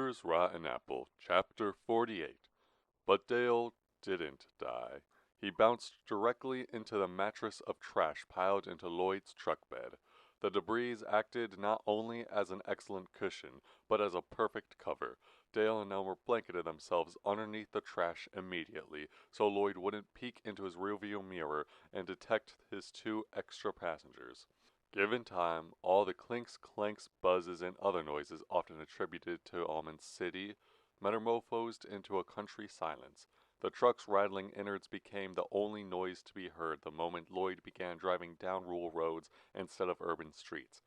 Elmer's Rotten Apple, Chapter 48. But Dale didn't die. He bounced directly into the mattress of trash piled into Lloyd's truck bed. The debris acted not only as an excellent cushion, but as a perfect cover. Dale and Elmer blanketed themselves underneath the trash immediately, so Lloyd wouldn't peek into his rearview mirror and detect his two extra passengers. Given time, all the clinks, clanks, buzzes, and other noises often attributed to Almond City metamorphosed into a country silence. The truck's rattling innards became the only noise to be heard the moment Lloyd began driving down rural roads instead of urban streets.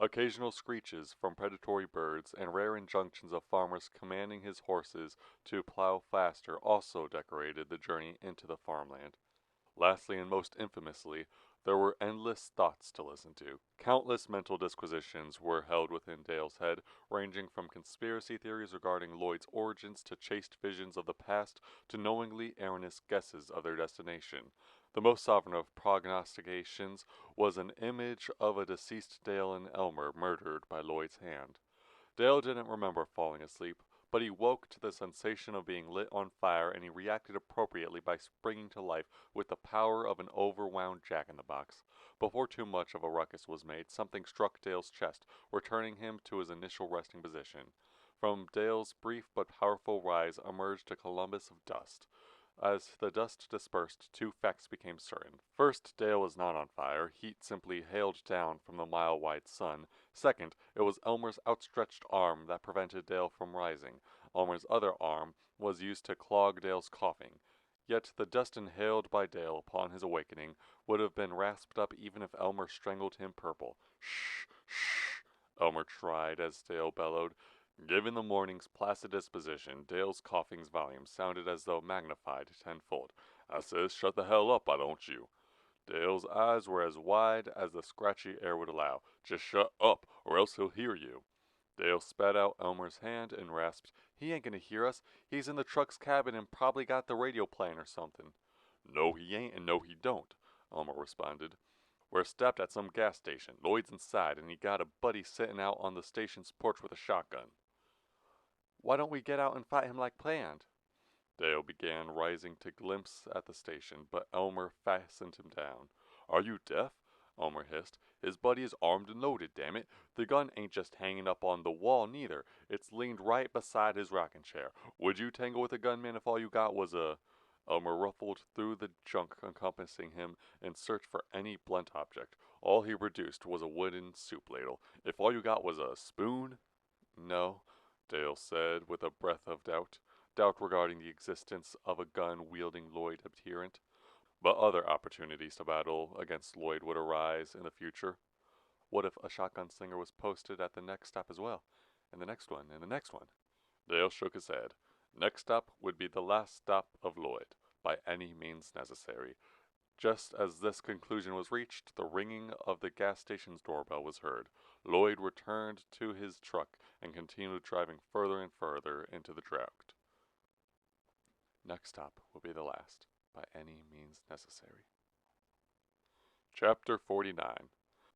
Occasional screeches from predatory birds and rare injunctions of farmers commanding his horses to plow faster also decorated the journey into the farmland. Lastly and most infamously, there were endless thoughts to listen to. Countless mental disquisitions were held within Dale's head, ranging from conspiracy theories regarding Lloyd's origins to chaste visions of the past to knowingly erroneous guesses of their destination. The most sovereign of prognostications was an image of a deceased Dale and Elmer murdered by Lloyd's hand. Dale didn't remember falling asleep, but he woke to the sensation of being lit on fire, and he reacted appropriately by springing to life with the power of an overwound jack-in-the-box. Before too much of a ruckus was made, something struck Dale's chest, returning him to his initial resting position. From Dale's brief but powerful rise emerged a columbus of dust. As the dust dispersed, two facts became certain. First, Dale was not on fire. Heat simply hailed down from the mile-wide sun. Second, it was Elmer's outstretched arm that prevented Dale from rising. Elmer's other arm was used to clog Dale's coughing. Yet the dust inhaled by Dale upon his awakening would have been rasped up even if Elmer strangled him purple. Shh, shh, Elmer tried as Dale bellowed. Given the morning's placid disposition, Dale's coughing's volume sounded as though magnified tenfold. I says, shut the hell up, why don't you? Dale's eyes were as wide as the scratchy air would allow. Just shut up, or else he'll hear you. Dale spat out Elmer's hand and rasped, He ain't gonna hear us. He's in the truck's cabin and probably got the radio playing or something. No, he ain't, and no, he don't, Elmer responded. We're stopped at some gas station. Lloyd's inside, and he got a buddy sitting out on the station's porch with a shotgun. Why don't we get out and fight him like planned? Dale began rising to glimpse at the station, but Elmer fastened him down. Are you deaf? Elmer hissed. His buddy is armed and loaded, damn it. The gun ain't just hanging up on the wall, neither. It's leaned right beside his rocking chair. Would you tangle with a gunman if all you got was a... Elmer ruffled through the junk encompassing him in search for any blunt object. All he produced was a wooden soup ladle. If all you got was a spoon? No, Dale said with a breath of doubt. Doubt regarding the existence of a gun-wielding Lloyd adherent. But other opportunities to battle against Lloyd would arise in the future. What if a shotgun slinger was posted at the next stop as well? And the next one, and the next one? Dale shook his head. Next stop would be the last stop of Lloyd, by any means necessary. Just as this conclusion was reached, the ringing of the gas station's doorbell was heard. Lloyd returned to his truck and continued driving further and further into the drought. Next stop will be the last, by any means necessary. Chapter 49.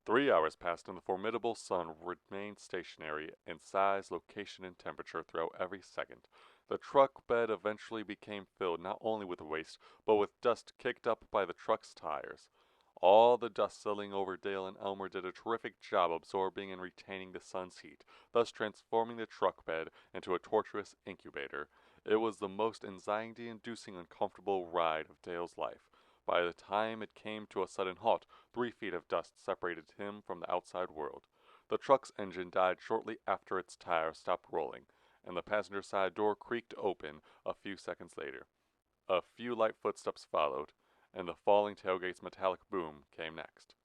3 hours passed and the formidable sun remained stationary in size, location, and temperature throughout every second. The truck bed eventually became filled not only with waste, but with dust kicked up by the truck's tires. All the dust settling over Dale and Elmer did a terrific job absorbing and retaining the sun's heat, thus transforming the truck bed into a tortuous incubator. It was the most anxiety-inducing, uncomfortable ride of Dale's life. By the time it came to a sudden halt, 3 feet of dust separated him from the outside world. The truck's engine died shortly after its tires stopped rolling, and the passenger side door creaked open a few seconds later. A few light footsteps followed, and the falling tailgate's metallic boom came next.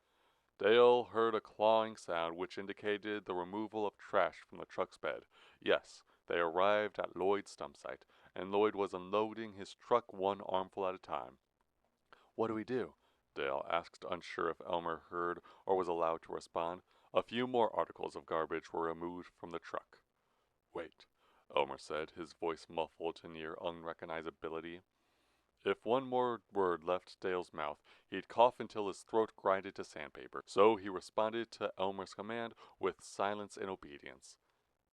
Dale heard a clawing sound which indicated the removal of trash from the truck's bed. Yes, they arrived at Lloyd's dump site, and Lloyd was unloading his truck one armful at a time. What do we do? Dale asked, unsure if Elmer heard or was allowed to respond. A few more articles of garbage were removed from the truck. Wait, Elmer said, his voice muffled to near unrecognizability. If one more word left Dale's mouth, he'd cough until his throat grinded to sandpaper, so he responded to Elmer's command with silence and obedience.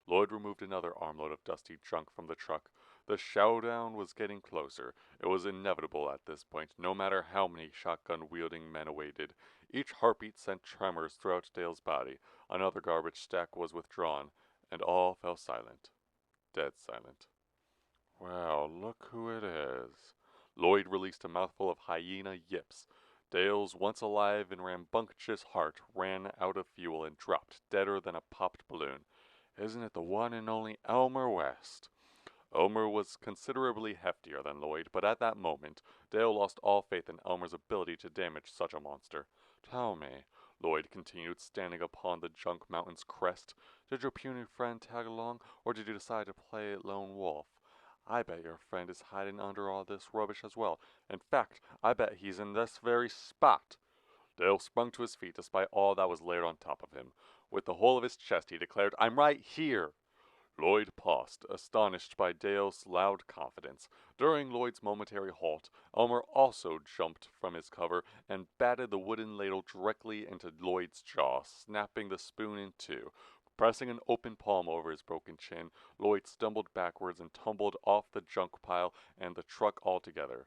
Lloyd removed another armload of dusty junk from the truck. The showdown was getting closer. It was inevitable at this point, no matter how many shotgun-wielding men awaited. Each heartbeat sent tremors throughout Dale's body. Another garbage stack was withdrawn, and all fell silent. Dead silent. Well, look who it is. Lloyd released a mouthful of hyena yips. Dale's once alive and rambunctious heart ran out of fuel and dropped, deader than a popped balloon. Isn't it the one and only Elmer West? Elmer was considerably heftier than Lloyd, but at that moment, Dale lost all faith in Elmer's ability to damage such a monster. Tell me, Lloyd continued, standing upon the junk mountain's crest, did your puny friend tag along, or did you decide to play lone wolf? I bet your friend is hiding under all this rubbish as well. In fact, I bet he's in this very spot. Dale sprung to his feet despite all that was layered on top of him. With the whole of his chest, he declared, I'm right here. Lloyd paused, astonished by Dale's loud confidence. During Lloyd's momentary halt, Elmer also jumped from his cover and batted the wooden ladle directly into Lloyd's jaw, snapping the spoon in two. Pressing an open palm over his broken chin, Lloyd stumbled backwards and tumbled off the junk pile and the truck altogether.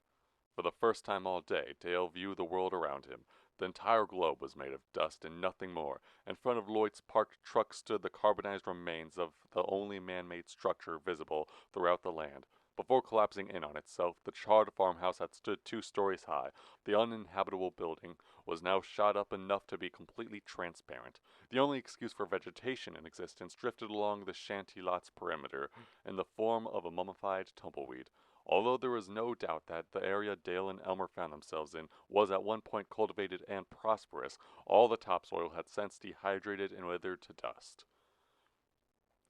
For the first time all day, Dale viewed the world around him. The entire globe was made of dust and nothing more. In front of Lloyd's parked truck stood the carbonized remains of the only man-made structure visible throughout the land. Before collapsing in on itself, the charred farmhouse had stood 2 stories high. The uninhabitable building was now shot up enough to be completely transparent. The only excuse for vegetation in existence drifted along the shanty lot's perimeter in the form of a mummified tumbleweed. Although there was no doubt that the area Dale and Elmer found themselves in was at one point cultivated and prosperous, all the topsoil had since dehydrated and withered to dust.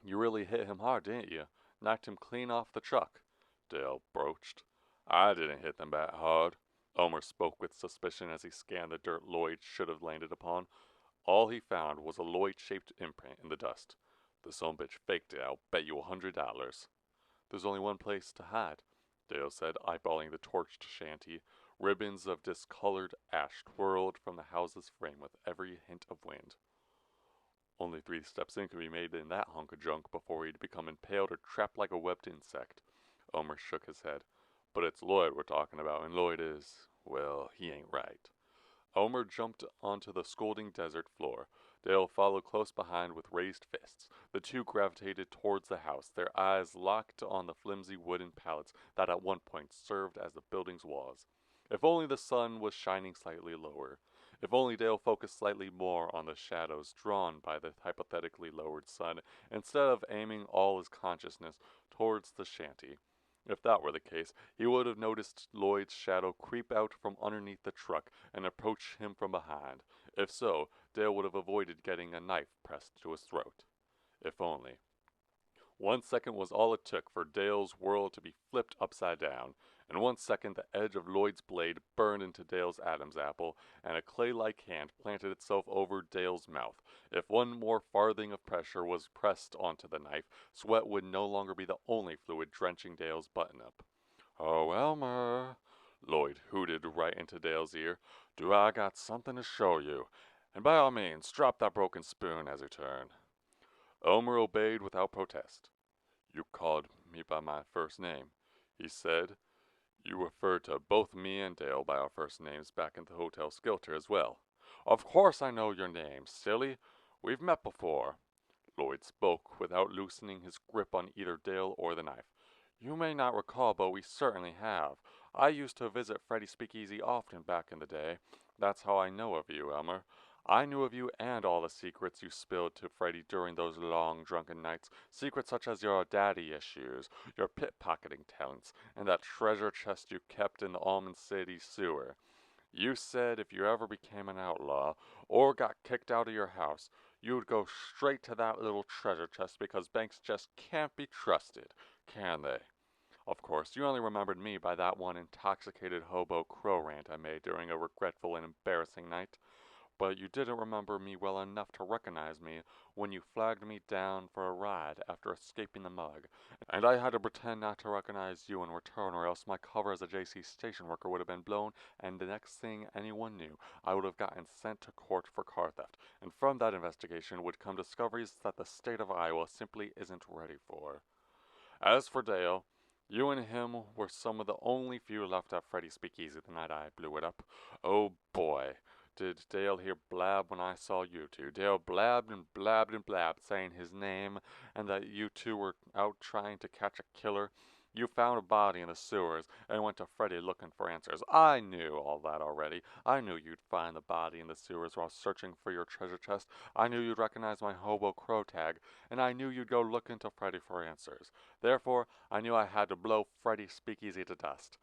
You really hit him hard, didn't you? Knocked him clean off the truck, Dale broached. I didn't hit them that hard. Elmer spoke with suspicion as he scanned the dirt Lloyd should have landed upon. All he found was a Lloyd-shaped imprint in the dust. The son bitch faked it, I'll bet you $100. There's only one place to hide, Dale said, eyeballing the torched shanty. Ribbons of discolored ash twirled from the house's frame with every hint of wind. Only 3 steps in could be made in that hunk of junk before he'd become impaled or trapped like a webbed insect. Elmer shook his head. But it's Lloyd we're talking about, and Lloyd is, well, he ain't right. Elmer jumped onto the scalding desert floor. Dale followed close behind with raised fists. The two gravitated towards the house, their eyes locked on the flimsy wooden pallets that at one point served as the building's walls. If only the sun was shining slightly lower. If only Dale focused slightly more on the shadows drawn by the hypothetically lowered sun, instead of aiming all his consciousness towards the shanty. If that were the case, he would have noticed Lloyd's shadow creep out from underneath the truck and approach him from behind. If so, Dale would have avoided getting a knife pressed to his throat. If only. 1 second was all it took for Dale's world to be flipped upside down. In 1 second, the edge of Lloyd's blade burned into Dale's Adam's apple, and a clay-like hand planted itself over Dale's mouth. If one more farthing of pressure was pressed onto the knife, sweat would no longer be the only fluid drenching Dale's button-up. "Oh, Elmer," Lloyd hooted right into Dale's ear, "do I got something to show you. And by all means, drop that broken spoon as you turn." Elmer obeyed without protest. "You called me by my first name," he said. "You referred to both me and Dale by our first names back in the Hotel Skelter as well." "Of course I know your name, silly. We've met before." Lloyd spoke without loosening his grip on either Dale or the knife. "You may not recall, but we certainly have. I used to visit Freddy's Speakeasy often back in the day. That's how I know of you, Elmer. I knew of you and all the secrets you spilled to Freddy during those long drunken nights. Secrets such as your daddy issues, your pickpocketing talents, and that treasure chest you kept in the Almond City sewer. You said if you ever became an outlaw, or got kicked out of your house, you'd go straight to that little treasure chest because banks just can't be trusted, can they? Of course, you only remembered me by that one intoxicated hobo crow rant I made during a regretful and embarrassing night. but you didn't remember me well enough to recognize me when you flagged me down for a ride after escaping the mug, and I had to pretend not to recognize you in return, or else my cover as a JC station worker would have been blown, and the next thing anyone knew, I would have gotten sent to court for car theft, and from that investigation would come discoveries that the state of Iowa simply isn't ready for. As for Dale, you and him were some of the only few left at Freddy's Speakeasy the night I blew it up. Oh boy, did Dale hear blab when I saw you two. Dale blabbed and blabbed and blabbed, saying his name and that you two were out trying to catch a killer. You found a body in the sewers and went to Freddy looking for answers. I knew all that already. I knew you'd find the body in the sewers while searching for your treasure chest. I knew you'd recognize my hobo crow tag, and I knew you'd go looking to Freddy for answers. Therefore, I knew I had to blow Freddy's Speakeasy to dust.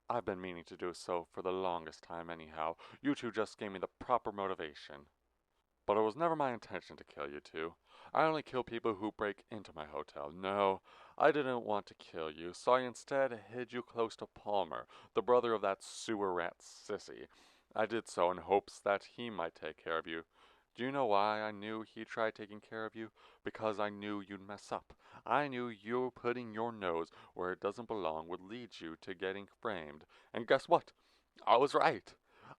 I've been meaning to do so for the longest time anyhow. You two just gave me the proper motivation. But it was never my intention to kill you two. I only kill people who break into my hotel. No, I didn't want to kill you, so I instead hid you close to Palmer, the brother of that sewer rat Sissy. I did so in hopes that he might take care of you. Do you know why I knew he'd try taking care of you? Because I knew you'd mess up. I knew you putting your nose where it doesn't belong would lead you to getting framed. And guess what? I was right.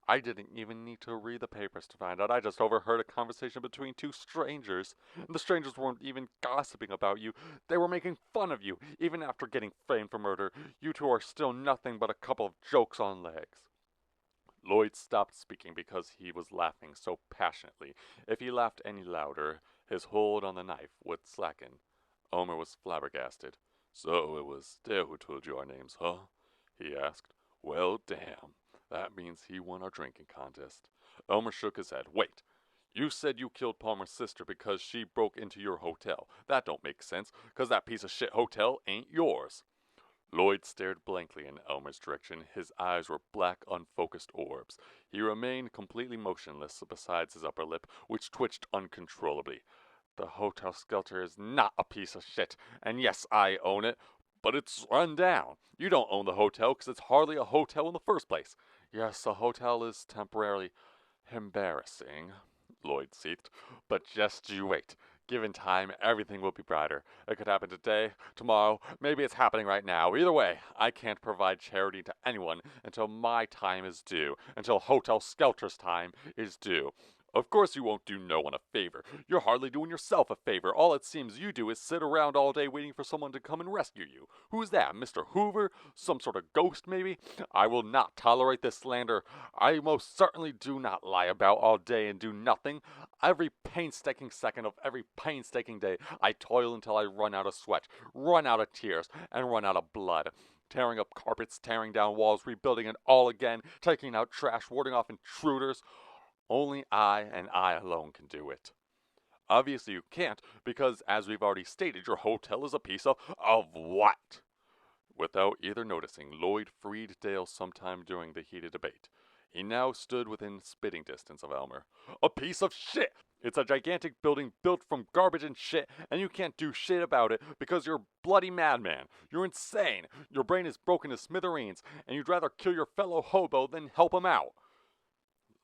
I didn't even need to read the papers to find out. I just overheard a conversation between two strangers. And the strangers weren't even gossiping about you. They were making fun of you. Even after getting framed for murder, you two are still nothing but a couple of jokes on legs. Lloyd stopped speaking because he was laughing so passionately. If he laughed any louder, his hold on the knife would slacken. Omer was flabbergasted. So it was Dale who told you our names, huh? He asked. Well, damn. That means he won our drinking contest. Elmer shook his head. Wait. You said you killed Palmer's sister because she broke into your hotel. That don't make sense, 'cause that piece of shit hotel ain't yours. Lloyd stared blankly in Elmer's direction. His eyes were black, unfocused orbs. He remained completely motionless besides his upper lip, which twitched uncontrollably. The Hotel Skelter is not a piece of shit, and yes, I own it, but it's run down. You don't own the hotel because it's hardly a hotel in the first place. Yes, the hotel is temporarily embarrassing, Lloyd seethed, but just you wait. Given time, everything will be brighter. It could happen today, tomorrow, maybe it's happening right now. Either way, I can't provide charity to anyone until my time is due, until Hotel Skelter's time is due. Of course you won't do no one a favor. You're hardly doing yourself a favor. All it seems you do is sit around all day waiting for someone to come and rescue you. Who's that, Mr. Hoover? Some sort of ghost, maybe? I will not tolerate this slander. I most certainly do not lie about all day and do nothing. Every painstaking second of every painstaking day, I toil until I run out of sweat, run out of tears, and run out of blood. Tearing up carpets, tearing down walls, rebuilding it all again, taking out trash, warding off intruders. Only I and I alone can do it. Obviously you can't, because as we've already stated, your hotel is a piece of what? Without either noticing, Lloyd freed Dale sometime during the heated debate. He now stood within spitting distance of Elmer. A piece of shit! It's a gigantic building built from garbage and shit, and you can't do shit about it because you're a bloody madman. You're insane. Your brain is broken to smithereens, and you'd rather kill your fellow hobo than help him out.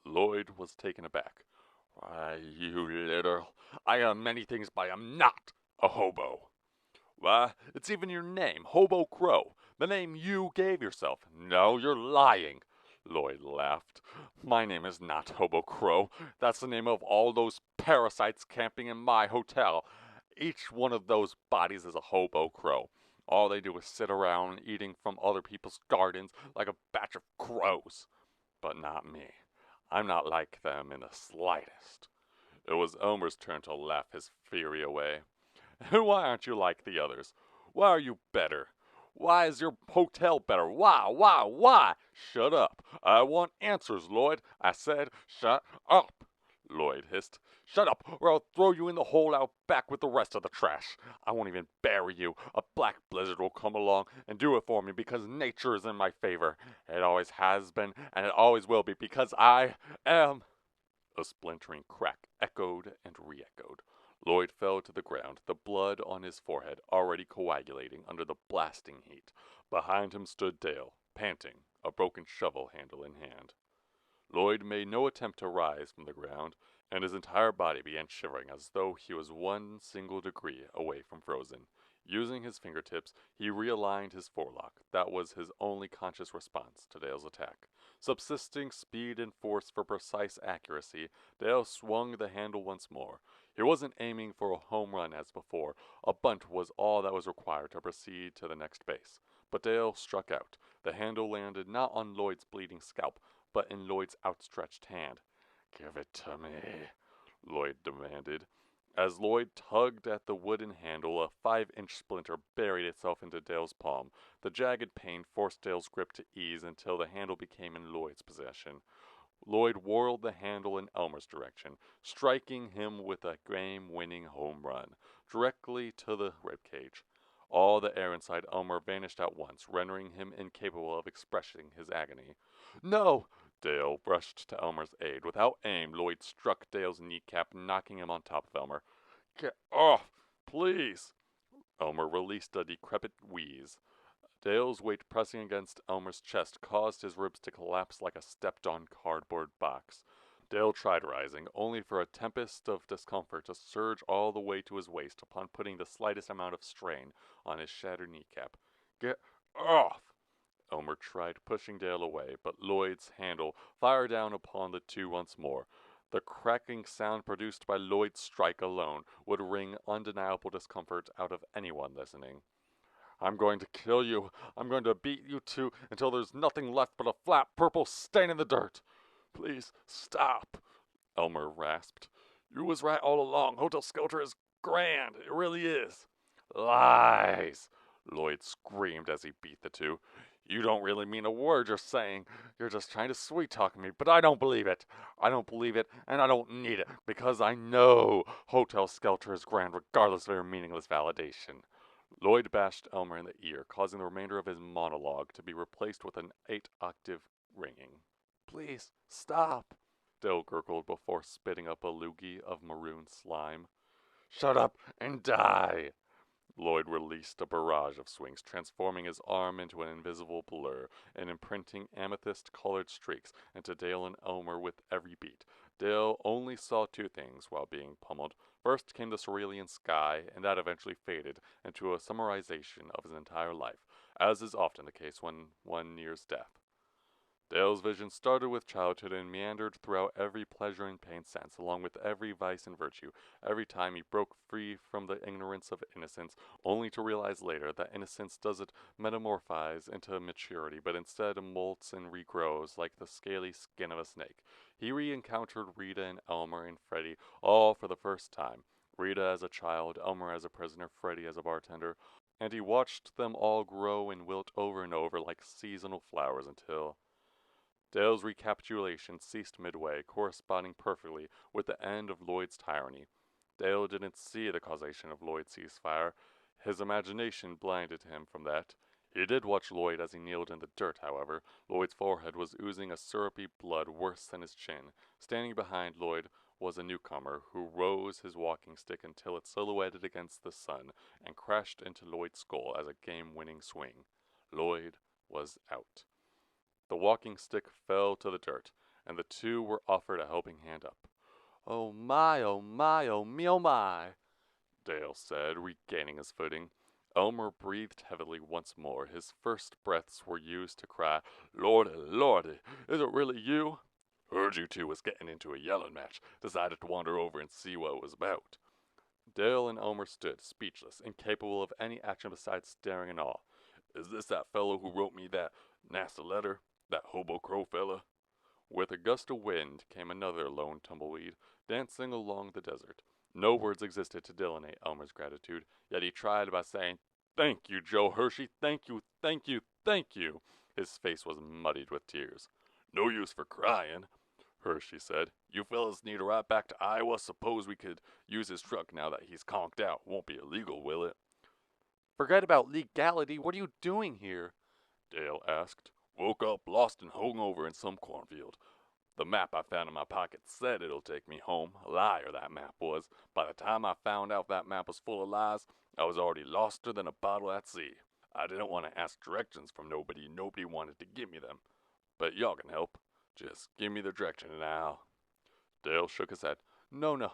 Lloyd was taken aback. Why, you little... I am many things, but I am not a hobo. Why, it's even your name, Hobo Crow, the name you gave yourself. No, you're lying. Lloyd laughed. My name is not Hobo Crow. That's the name of all those parasites camping in my hotel. Each one of those bodies is a Hobo Crow. All they do is sit around eating from other people's gardens like a batch of crows. But not me. I'm not like them in the slightest. It was Elmer's turn to laugh his fury away. Why aren't you like the others? Why are you better? Why is your hotel better? Why? Shut up. I want answers, Lloyd. I said, shut up. Lloyd hissed. Shut up, or I'll throw you in the hole out back with the rest of the trash. I won't even bury you. A black blizzard will come along and do it for me because nature is in my favor. It always has been, and it always will be, because I am... A splintering crack echoed and re-echoed. Lloyd fell to the ground, the blood on his forehead already coagulating under the blasting heat. Behind him stood Dale, panting, a broken shovel handle in hand. Lloyd made no attempt to rise from the ground, and his entire body began shivering as though he was 1 single degree away from frozen. Using his fingertips, he realigned his forelock. That was his only conscious response to Dale's attack. Subsisting speed and force for precise accuracy, Dale swung the handle once more. He wasn't aiming for a home run as before. A bunt was all that was required to proceed to the next base. But Dale struck out. The handle landed not on Lloyd's bleeding scalp, but in Lloyd's outstretched hand. "Give it to me," Lloyd demanded. As Lloyd tugged at the wooden handle, a 5-inch splinter buried itself into Dale's palm. The jagged pain forced Dale's grip to ease until the handle became in Lloyd's possession. Lloyd whirled the handle in Elmer's direction, striking him with a game-winning home run, directly to the ribcage. All the air inside Elmer vanished at once, rendering him incapable of expressing his agony. "No!" Dale rushed to Elmer's aid. Without aim, Lloyd struck Dale's kneecap, knocking him on top of Elmer. "Get off, please!" Elmer released a decrepit wheeze. Dale's weight pressing against Elmer's chest caused his ribs to collapse like a stepped-on cardboard box. Dale tried rising, only for a tempest of discomfort to surge all the way to his waist upon putting the slightest amount of strain on his shattered kneecap. "Get off!" Elmer tried pushing Dale away, but Lloyd's handle fired down upon the two once more. The cracking sound produced by Lloyd's strike alone would wring undeniable discomfort out of anyone listening. "I'm going to kill you. I'm going to beat you two until there's nothing left but a flat purple stain in the dirt. Please stop," Elmer rasped. "You was right all along. Hotel Skelter is grand. It really is." "Lies!" Lloyd screamed as he beat the two. "You don't really mean a word you're saying. You're just trying to sweet-talk me, but I don't believe it. I don't believe it, and I don't need it, because I know Hotel Skelter is grand regardless of your meaningless validation." Lloyd bashed Elmer in the ear, causing the remainder of his monologue to be replaced with an 8-octave ringing. "Please, stop," Dale gurgled before spitting up a loogie of maroon slime. "Shut up and die!" Lloyd released a barrage of swings, transforming his arm into an invisible blur and imprinting amethyst-colored streaks into Dale and Elmer with every beat. Dale only saw two things while being pummeled. First came the cerulean sky, and that eventually faded into a summarization of his entire life, as is often the case when one nears death. Dale's vision started with childhood and meandered throughout every pleasure and pain sense, along with every vice and virtue, every time he broke free from the ignorance of innocence, only to realize later that innocence doesn't metamorphose into maturity, but instead molts and regrows like the scaly skin of a snake. He re-encountered Rita and Elmer and Freddie, all for the first time. Rita as a child, Elmer as a prisoner, Freddie as a bartender, and he watched them all grow and wilt over and over like seasonal flowers until Dale's recapitulation ceased midway, corresponding perfectly with the end of Lloyd's tyranny. Dale didn't see the causation of Lloyd's ceasefire. His imagination blinded him from that. He did watch Lloyd as he kneeled in the dirt, however. Lloyd's forehead was oozing a syrupy blood worse than his chin. Standing behind Lloyd was a newcomer who rose his walking stick until it silhouetted against the sun and crashed into Lloyd's skull as a game-winning swing. Lloyd was out. The walking stick fell to the dirt, and the two were offered a helping hand up. "Oh my, oh my, oh me, oh my," Dale said, regaining his footing. Elmer breathed heavily once more. His first breaths were used to cry, "Lordy, Lordy, is it really you? Heard you two was getting into a yelling match. Decided to wander over and see what it was about." Dale and Elmer stood, speechless, incapable of any action besides staring in awe. "Is this that fellow who wrote me that nasty letter? That hobo crow fella?" With a gust of wind came another lone tumbleweed, dancing along the desert. No words existed to delineate Elmer's gratitude, yet he tried by saying, "Thank you, Joe Hershey, thank you, thank you, thank you." His face was muddied with tears. "No use for crying," Hershey said. "You fellas need a ride back to Iowa. Suppose we could use his truck now that he's conked out. Won't be illegal, will it?" "Forget about legality. What are you doing here?" Dale asked. "Woke up lost and hung over in some cornfield. The map I found in my pocket said it'll take me home. A liar, that map was. By the time I found out that map was full of lies, I was already loster than a bottle at sea. I didn't want to ask directions from nobody. Nobody wanted to give me them. But y'all can help. Just give me the direction now. Dale shook his head. No,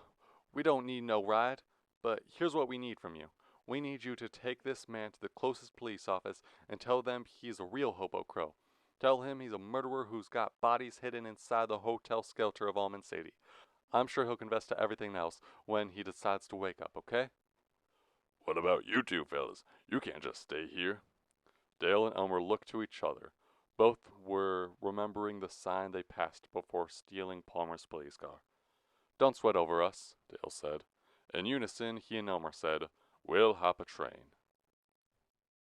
we don't need no ride, but here's what we need from you. We need you to take this man to the closest police office and tell them he's a real Hobo Crow. Tell him he's a murderer who's got bodies hidden inside the hotel skelter of Almond City. I'm sure he'll confess to everything else when he decides to wake up, okay? What about you two fellas? You can't just stay here. Dale and Elmer looked to each other. Both were remembering the sign they passed before stealing Palmer's police car. Don't sweat over us, Dale said. In unison, he and Elmer said, We'll hop a train.